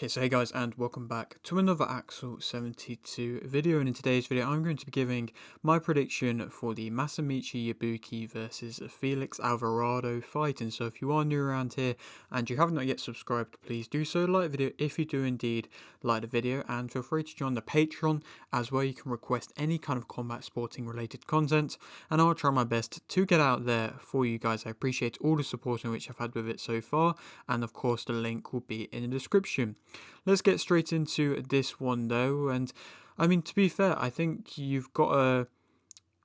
Okay, so hey guys, and welcome back to another Axel 72 video, and in today's video I'm going to be giving my prediction for the Masamichi Yabuki versus Felix Alvarado fight. And so if you are new around here and you have not yet subscribed, please do so, like the video if you do indeed like the video, and feel free to join the Patreon as well. You can request any kind of combat sporting related content, and I'll try my best to get out there for you guys. I appreciate all the support in which I've had with it so far, and of course the link will be in the description. Let's get straight into this one though, and I mean, to be fair, I think you've got to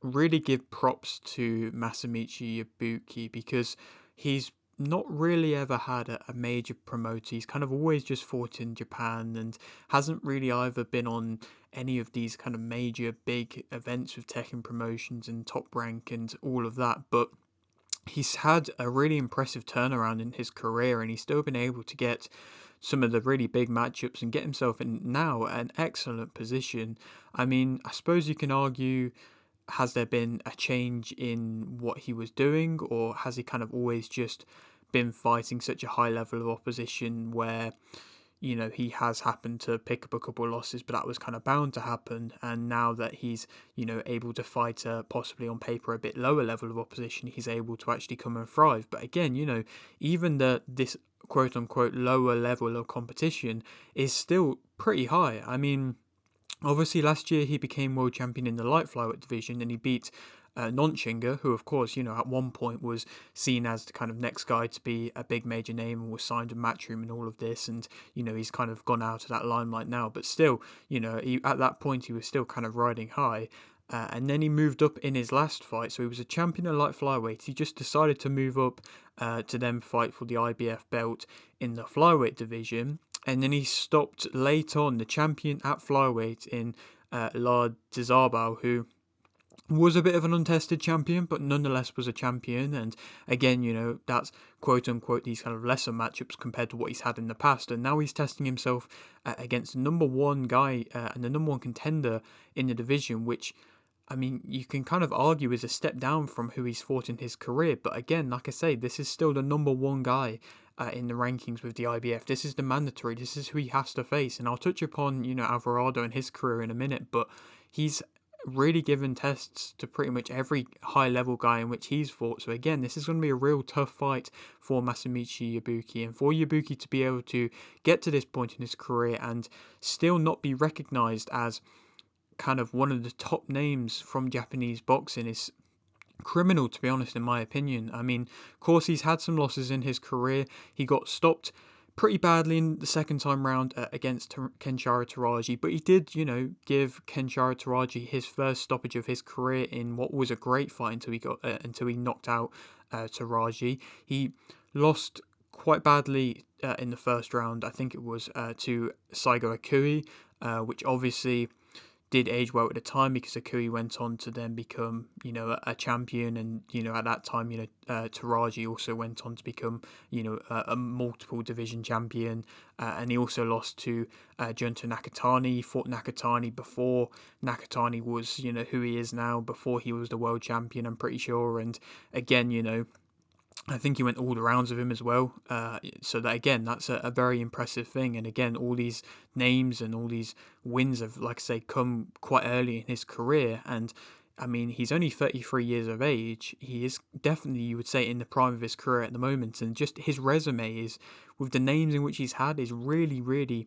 really give props to Masamichi Yabuki because he's not really ever had a major promoter. He's kind of always just fought in Japan and hasn't really either been on any of these kind of major big events with Tekken promotions and Top Rank and all of that, but he's had a really impressive turnaround in his career, and he's still been able to get some of the really big matchups and get himself in now an excellent position. I mean, I suppose you can argue, has there been a change in what he was doing, or has he kind of always just been fighting such a high level of opposition where he has happened to pick up a couple of losses, but that was kind of bound to happen. And now that he's, able to fight possibly on paper a bit lower level of opposition, he's able to actually come and thrive. But again, even this quote unquote lower level of competition is still pretty high. I mean, obviously, last year he became world champion in the light flyweight division, and he beat Nonchinga, who, of course, at one point was seen as the kind of next guy to be a big major name and was signed to Matchroom and all of this. And, he's kind of gone out of that limelight now. But still, at that point, he was still kind of riding high. And then he moved up in his last fight. So he was a champion of light flyweight. He just decided to move up to then fight for the IBF belt in the flyweight division. And then he stopped late on the champion at flyweight in Lard Dizarbao, who was a bit of an untested champion, but nonetheless was a champion. And again, that's quote unquote these kind of lesser matchups compared to what he's had in the past. And now he's testing himself against the number one guy and the number one contender in the division, which, I mean, you can kind of argue is a step down from who he's fought in his career. But again, like I say, this is still the number one guy in the rankings with the IBF. This is the mandatory. This is who he has to face. And I'll touch upon, Alvarado and his career in a minute, but he's really given tests to pretty much every high level guy in which he's fought. So again, this is going to be a real tough fight for Masamichi Yabuki, and for Yabuki to be able to get to this point in his career and still not be recognized as kind of one of the top names from Japanese boxing is criminal, to be honest, in my opinion. I mean, of course, he's had some losses in his career. He got stopped pretty badly in the second time round against Kenshiro Taraji, but he did, give Kenshiro Taraji his first stoppage of his career in what was a great fight until he knocked out Taraji. He lost quite badly in the first round. I think it was to Saigo Akui, which obviously did age well at the time because Akui went on to then become, a champion, and at that time, Taraji also went on to become, a multiple division champion, and he also lost to Junta Nakatani. He fought Nakatani before Nakatani was, who he is now, before he was the world champion, I'm pretty sure, and again, I think he went all the rounds of him as well. So that again, that's a very impressive thing. And again, all these names and all these wins have, like I say, come quite early in his career. And I mean, he's only 33 years of age. He is definitely, you would say, in the prime of his career at the moment. And just his resume is, with the names in which he's had, is really, really,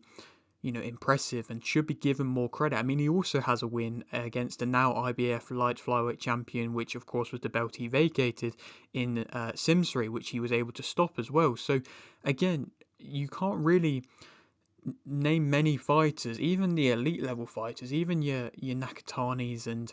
impressive and should be given more credit. I mean, he also has a win against the now IBF light flyweight champion, which of course was the belt he vacated in Simsbury, which he was able to stop as well. So again, you can't really name many fighters, even the elite level fighters, even your Nakatanis and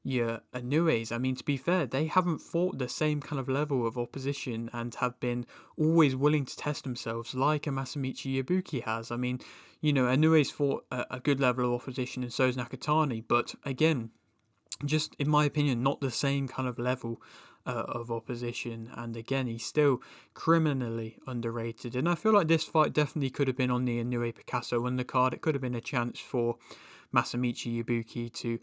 your Inues. I mean, to be fair, they haven't fought the same kind of level of opposition and have been always willing to test themselves like a Masamichi Yabuki has. I mean, Inues fought a good level of opposition, and so is Nakatani, but again, just in my opinion, not the same kind of level of opposition, and again, he's still criminally underrated. And I feel like this fight definitely could have been on the Inoue Picasso undercard. It could have been a chance for Masamichi Yabuki to,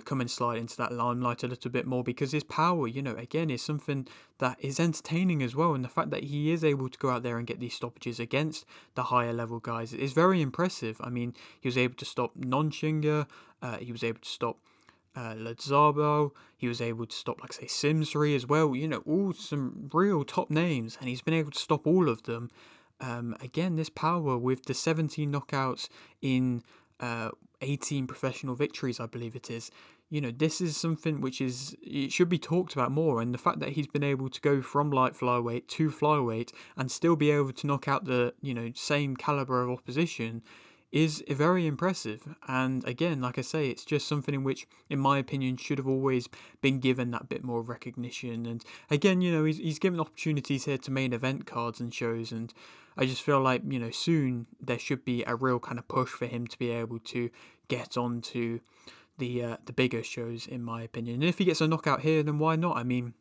come and slide into that limelight a little bit more, because his power, again, is something that is entertaining as well. And the fact that he is able to go out there and get these stoppages against the higher level guys is very impressive. I mean, he was able to stop Nonshinga, he was able to stop Lazaro, he was able to stop, like, say, Simsri as well, all some real top names, and he's been able to stop all of them. Again, this power with the 17 knockouts in 18 professional victories, I believe it is. This is something which it should be talked about more, and the fact that he's been able to go from light flyweight to flyweight and still be able to knock out the, same caliber of opposition is very impressive. And again, like I say, it's just something in which, in my opinion, should have always been given that bit more recognition. And again, he's given opportunities here to main event cards and shows, and I just feel like, soon there should be a real kind of push for him to be able to get onto the bigger shows, in my opinion. And if he gets a knockout here, then why not? I mean,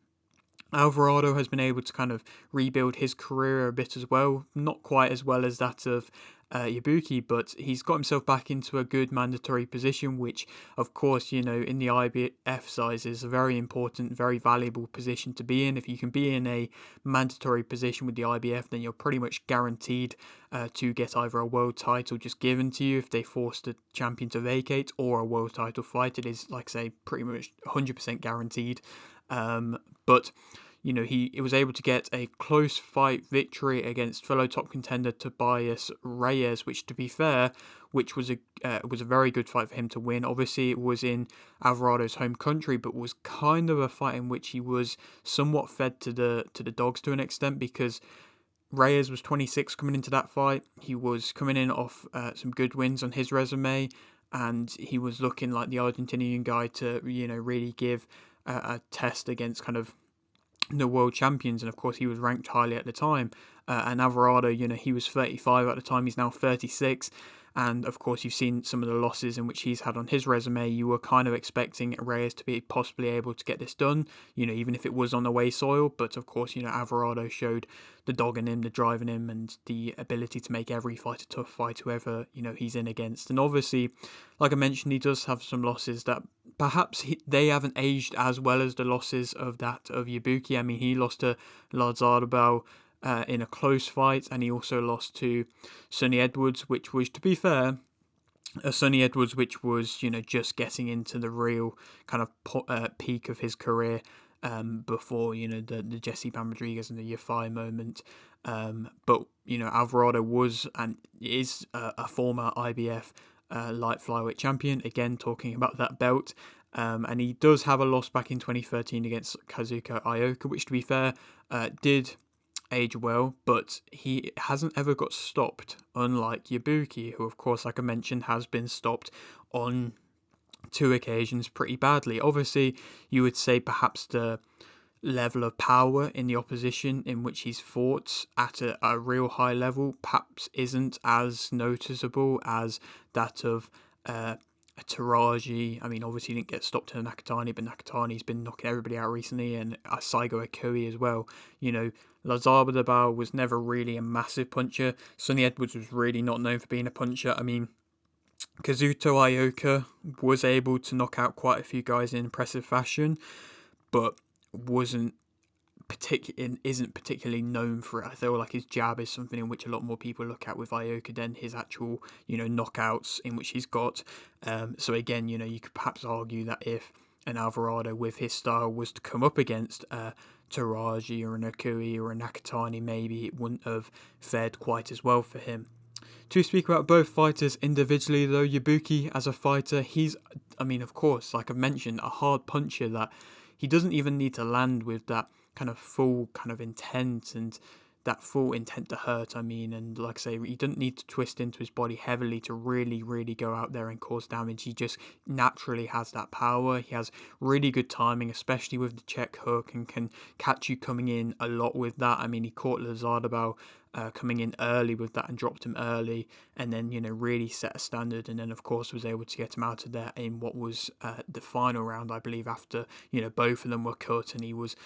Alvarado has been able to kind of rebuild his career a bit as well. Not quite as well as that of Yabuki, but he's got himself back into a good mandatory position, which, of course, in the IBF size is a very important, very valuable position to be in. If you can be in a mandatory position with the IBF, then you're pretty much guaranteed to get either a world title just given to you if they force the champion to vacate, or a world title fight. It is, like I say, pretty much 100% guaranteed. But he was able to get a close fight victory against fellow top contender Tobias Reyes, which, to be fair, was a very good fight for him to win. Obviously, it was in Alvarado's home country, but was kind of a fight in which he was somewhat fed to the dogs to an extent, because Reyes was 26 coming into that fight. He was coming in off some good wins on his resume, and he was looking like the Argentinian guy to really give a test against kind of the world champions. And of course, he was ranked highly at the time. And Alvarado, he was 35 at the time. He's now 36. And of course, you've seen some of the losses in which he's had on his resume. You were kind of expecting Reyes to be possibly able to get this done, even if it was on away soil. But of course, Alvarado showed the dog in him, the drive in him, and the ability to make every fight a tough fight, whoever, he's in against. And obviously, like I mentioned, he does have some losses that perhaps they haven't aged as well as the losses of that of Yabuki. I mean, he lost to Lazaro in a close fight, and he also lost to Sonny Edwards, which was, to be fair, Sonny Edwards, which was just getting into the real kind of peak of his career before the Jesse Pan Rodriguez and the Yafai moment. But Alvarado was and is a former IBF light flyweight champion. Again, talking about that belt. And he does have a loss back in 2013 against Kazuko Ioka, which, to be fair, did age well, but he hasn't ever got stopped, unlike Yabuki, who, of course, like I mentioned, has been stopped on 2 occasions pretty badly. Obviously, you would say perhaps the level of power in the opposition in which he's fought at a real high level perhaps isn't as noticeable as that of Taraji. I mean, obviously he didn't get stopped in Nakatani, but Nakatani's been knocking everybody out recently, and Saigo Akui as well. Lazaro was never really a massive puncher. Sonny Edwards was really not known for being a puncher. I mean, Kazuto Ioka was able to knock out quite a few guys in impressive fashion, but isn't particularly known for it. I feel like his jab is something in which a lot more people look at with Ioka than his actual, knockouts in which he's got. So again, you could perhaps argue that if an Alvarado with his style was to come up against Taraji or an Akui or a Nakatani, maybe it wouldn't have fared quite as well for him. To speak about both fighters individually, though, Yabuki as a fighter, of course, like I've mentioned, a hard puncher that he doesn't even need to land with that kind of full kind of intent and that full intent to hurt. And like I say, he doesn't need to twist into his body heavily to really, really go out there and cause damage. He just naturally has that power. He has really good timing, especially with the check hook, and can catch you coming in a lot with that. I mean, he caught Lazaro coming in early with that and dropped him early, and then really set a standard, and then of course was able to get him out of there in what was the final round, I believe, after both of them were cut, and he was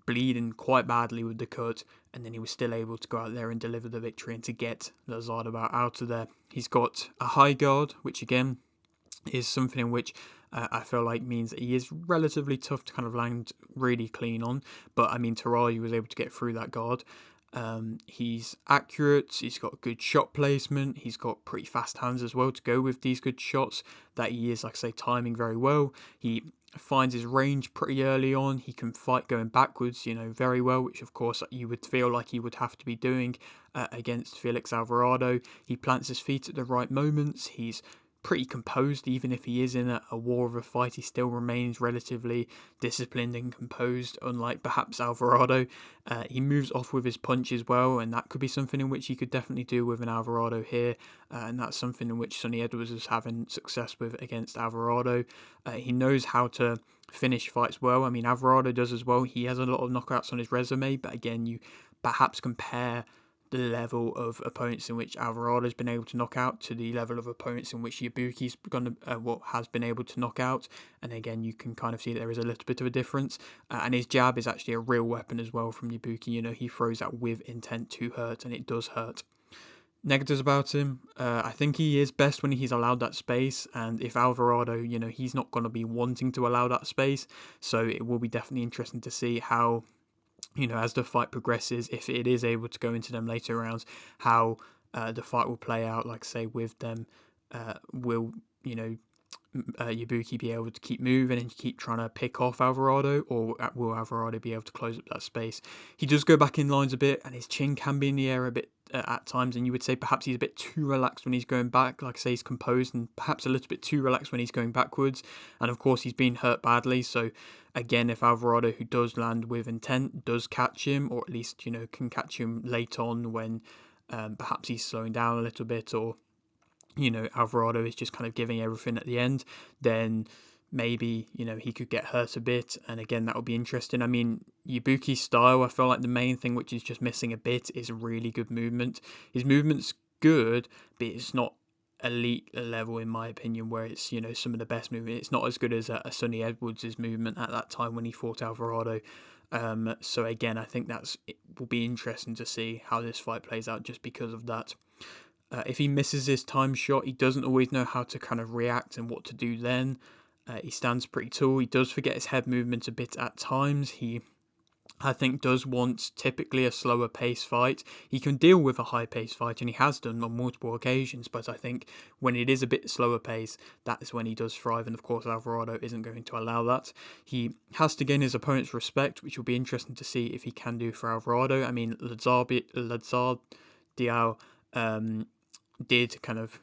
bleeding quite badly with the cut, and then he was still able to go out there and deliver the victory and to get Lazard out of there. He's got a high guard, which again is something in which I feel like means that he is relatively tough to kind of land really clean on. But I mean, Taraji was able to get through that guard. He's accurate, he's got good shot placement, he's got pretty fast hands as well to go with these good shots that he is, like I say, timing very well. He finds his range pretty early on. He can fight going backwards, very well, which of course you would feel like he would have to be doing against Felix Alvarado. He plants his feet at the right moments. He's pretty composed, even if he is in a war of a fight. He still remains relatively disciplined and composed, unlike perhaps Alvarado. He moves off with his punch as well, and that could be something in which he could definitely do with an Alvarado here, and that's something in which Sonny Edwards is having success with against Alvarado. He knows how to finish fights well. I mean, Alvarado does as well. He has a lot of knockouts on his resume, but again, you perhaps compare the level of opponents in which Alvarado has been able to knock out to the level of opponents in which Yabuki's has been able to knock out, and again you can kind of see that there is a little bit of a difference. And his jab is actually a real weapon as well from Yabuki. He throws that with intent to hurt, and it does hurt. Negatives about him, I think he is best when he's allowed that space, and if Alvarado, he's not going to be wanting to allow that space, so it will be definitely interesting to see how, as the fight progresses, if it is able to go into them later rounds, how the fight will play out. Like I say, with them, will Yabuki be able to keep moving and keep trying to pick off Alvarado, or will Alvarado be able to close up that space? He does go back in lines a bit, and his chin can be in the air a bit at times, and you would say perhaps he's a bit too relaxed when he's going back. Like I say, he's composed, and perhaps a little bit too relaxed when he's going backwards, and of course he's been hurt badly, so again, if Alvarado, who does land with intent, does catch him, or at least can catch him late on when perhaps he's slowing down a little bit, or Alvarado is just kind of giving everything at the end, then maybe he could get hurt a bit, and again that would be interesting. I mean, Yabuki's style, I feel like the main thing which is just missing a bit is really good movement. His movement's good, but it's not elite level in my opinion, where it's some of the best movement. It's not as good as a Sonny Edwards' movement at that time when he fought Alvarado. So again, I think it will be interesting to see how this fight plays out just because of that. If he misses his time shot, he doesn't always know how to kind of react and what to do then. He stands pretty tall. He does forget his head movement a bit at times. He, I think, does want typically a slower pace fight. He can deal with a high pace fight, and he has done on multiple occasions, but I think when it is a bit slower pace, that is when he does thrive, and of course Alvarado isn't going to allow that. He has to gain his opponent's respect, which will be interesting to see if he can do for Alvarado. I mean, Lazard Diao did kind of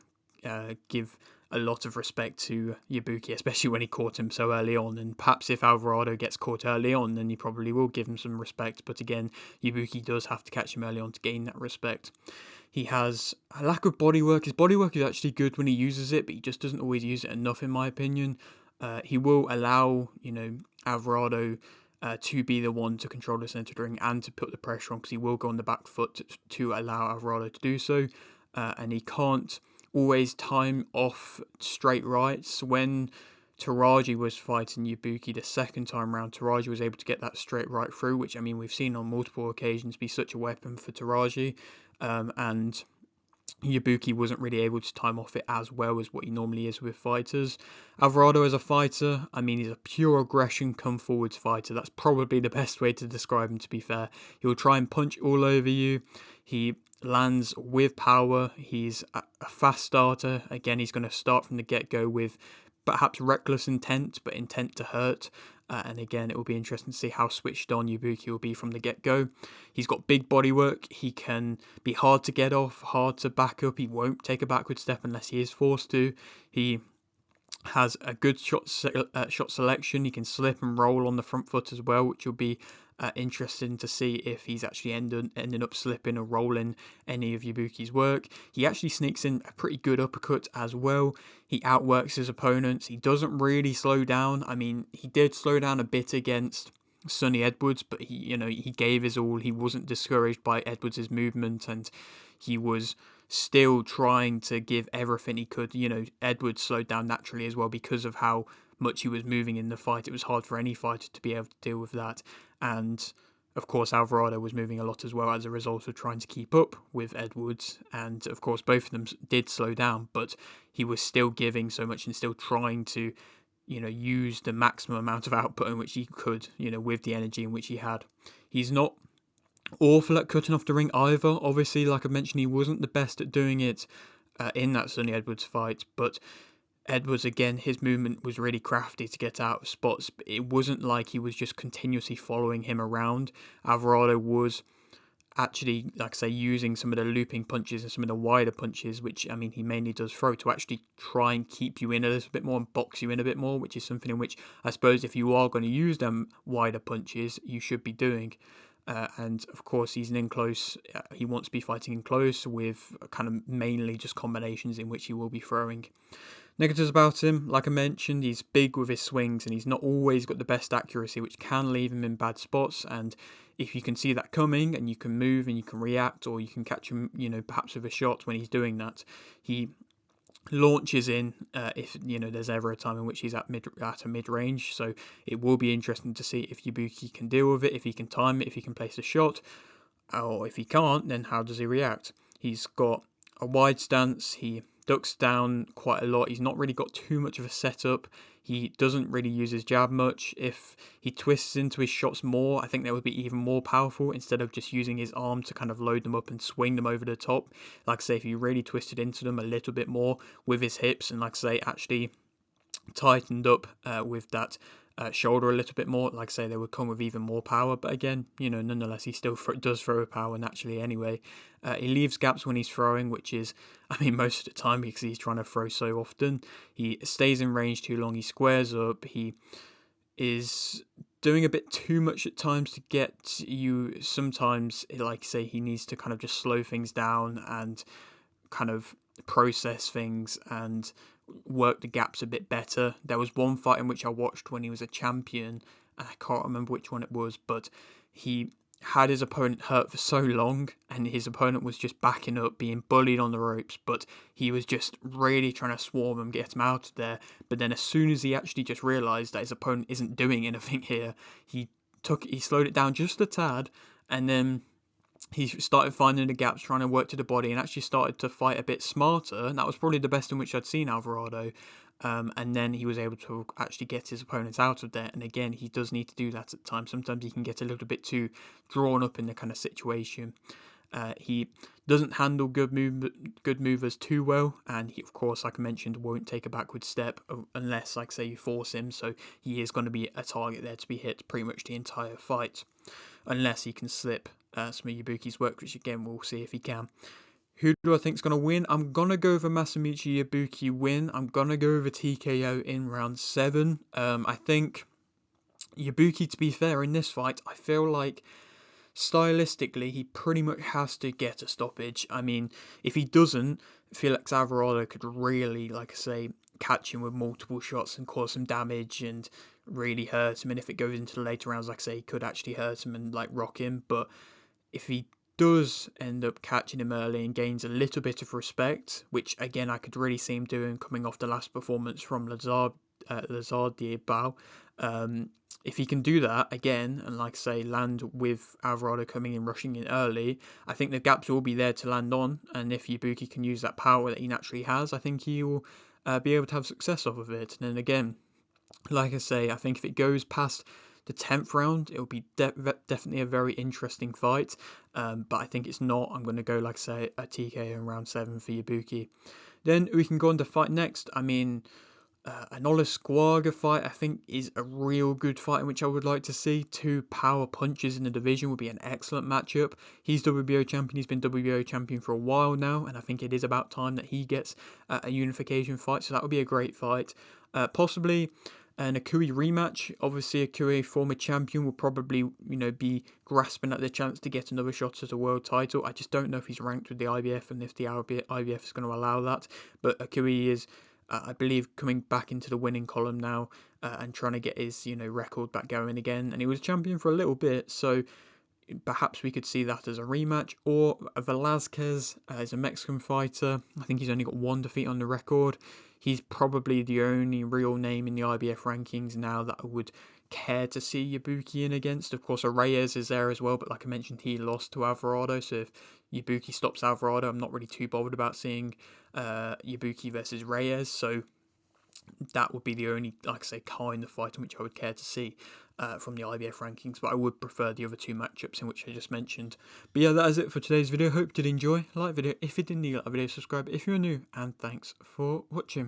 give a lot of respect to Yabuki, especially when he caught him so early on, and perhaps if Alvarado gets caught early on, then he probably will give him some respect, but again, Yabuki does have to catch him early on to gain that respect. He has a lack of bodywork. His bodywork is actually good when he uses it, but he just doesn't always use it enough, in my opinion. He will allow, Alvarado to be the one to control the centre ring and to put the pressure on, because he will go on the back foot to allow Alvarado to do so. And he can't always time off straight rights. When Taraji was fighting Yabuki the second time round, Taraji was able to get that straight right through, which, I mean, we've seen on multiple occasions be such a weapon for Taraji. And Yabuki wasn't really able to time off it as well as what he normally is with fighters. Alvarado as a fighter, I mean, he's a pure aggression, come forwards fighter. That's probably the best way to describe him, to be fair. He'll try and punch all over you. He lands with power. He's a fast starter. Again, he's going to start from the get-go with perhaps reckless intent, but intent to hurt. And again, it will be interesting to see how switched on Yabuki will be from the get-go. He's got big bodywork. He can be hard to get off, hard to back up. He won't take a backward step unless he is forced to. He has a good shot selection. He can slip and roll on the front foot as well, which will be interesting to see if he's actually ending up slipping or rolling any of Yabuki's work. He actually sneaks in a pretty good uppercut as well. He outworks his opponents. He doesn't really slow down. I mean, he did slow down a bit against Sonny Edwards, but he gave his all. He wasn't discouraged by Edwards' movement, and he was still trying to give everything he could. Edwards slowed down naturally as well because of how much he was moving in the fight. It was hard for any fighter to be able to deal with that, and of course Alvarado was moving a lot as well as a result of trying to keep up with Edwards, and of course both of them did slow down, but he was still giving so much and still trying to use the maximum amount of output in which he could, with the energy in which he had. He's not awful at cutting off the ring either. Obviously, like I mentioned, he wasn't the best at doing it in that Sonny Edwards fight, but Edwards, again, his movement was really crafty to get out of spots. It wasn't like he was just continuously following him around. Alvarado was actually, like I say, using some of the looping punches and some of the wider punches, which, I mean, he mainly does throw to actually try and keep you in a little bit more and box you in a bit more, which is something in which I suppose if you are going to use them wider punches, you should be doing. And of course, he's in close. He wants to be fighting in close with kind of mainly just combinations in which he will be throwing. Negatives about him, like I mentioned, he's big with his swings and he's not always got the best accuracy, which can leave him in bad spots. And if you can see that coming and you can move and you can react, or you can catch him, perhaps with a shot when he's doing that, he launches in if there's ever a time in which he's at a mid range. So it will be interesting to see if Yabuki can deal with it, if he can time it, if he can place a shot, or if he can't, then how does he react? He's got a wide stance. He ducks down quite a lot. He's not really got too much of a setup. He doesn't really use his jab much. If he twists into his shots more, I think that would be even more powerful instead of just using his arm to kind of load them up and swing them over the top. Like I say, if he really twisted into them a little bit more with his hips and, like I say, actually tightened up with that shoulder a little bit more, like I say, they would come with even more power. But again, nonetheless, he still does throw with power naturally anyway. He leaves gaps when he's throwing, which is, I mean, most of the time because he's trying to throw so often. He stays in range too long. He squares up. He is doing a bit too much at times to get you. Sometimes, like I say, he needs to kind of just slow things down and kind of process things and work the gaps a bit better. There was one fight in which I watched when he was a champion, and I can't remember which one it was, but he had his opponent hurt for so long, and his opponent was just backing up, being bullied on the ropes, but he was just really trying to swarm him, get him out of there. But then as soon as he actually just realised that his opponent isn't doing anything here, he slowed it down just a tad, and then he started finding the gaps, trying to work to the body, and actually started to fight a bit smarter. And that was probably the best in which I'd seen Alvarado. And then he was able to actually get his opponents out of there. And again, he does need to do that at times. Sometimes he can get a little bit too drawn up in the kind of situation. He doesn't handle good movers too well, and he, of course, like I mentioned, won't take a backward step unless, like say, you force him. So he is going to be a target there to be hit pretty much the entire fight, unless he can slip some of Yabuki's work, which again we'll see if he can. Who do I think is going to win? I'm going to go with a Masamichi Yabuki win. I'm going to go with a TKO in round 7. I think Yabuki, to be fair, in this fight, I feel like stylistically, he pretty much has to get a stoppage. I mean, if he doesn't, Felix Alvarado could really, like I say, catch him with multiple shots and cause some damage and really hurt him. And if it goes into the later rounds, like I say, he could actually hurt him and like rock him. But if he does end up catching him early and gains a little bit of respect, which again I could really see him doing coming off the last performance from Lazard Diabao, if he can do that again and, like I say, land with Alvarado coming in, rushing in early, I think the gaps will be there to land on. And if Yabuki can use that power that he naturally has, I think he will be able to have success off of it. And then again, like I say, I think if it goes past the 10th round, it'll be definitely a very interesting fight. But I think it's not. I'm going to go, like I say, a TKO in round 7 for Yabuki. Then we can go on to fight next. I mean, an Olisquaga fight, I think, is a real good fight in which I would like to see. 2 power punches in the division would be an excellent matchup. He's WBO champion. He's been WBO champion for a while now, and I think it is about time that he gets a unification fight. So that would be a great fight. Possibly an Akui rematch. Obviously, Akui, former champion, will probably be grasping at the chance to get another shot at a world title. I just don't know if he's ranked with the IBF and if the IBF is going to allow that. But Akui is, I believe, coming back into the winning column now, and trying to get his record back going again. And he was champion for a little bit, so perhaps we could see that as a rematch. Or Velazquez is a Mexican fighter. I think he's only got one defeat on the record. He's probably the only real name in the IBF rankings now that I would care to see Yabuki in against. Of course, Reyes is there as well, but like I mentioned, he lost to Alvarado. So if Yabuki stops Alvarado, I'm not really too bothered about seeing Yabuki versus Reyes. So that would be the only, like I say, kind of fight in which I would care to see from the IBF rankings, but I would prefer the other two matchups in which I just mentioned. But yeah, that is it for today's video. Hope you did enjoy. Like the video if you did, like the video, subscribe if you're new, and thanks for watching.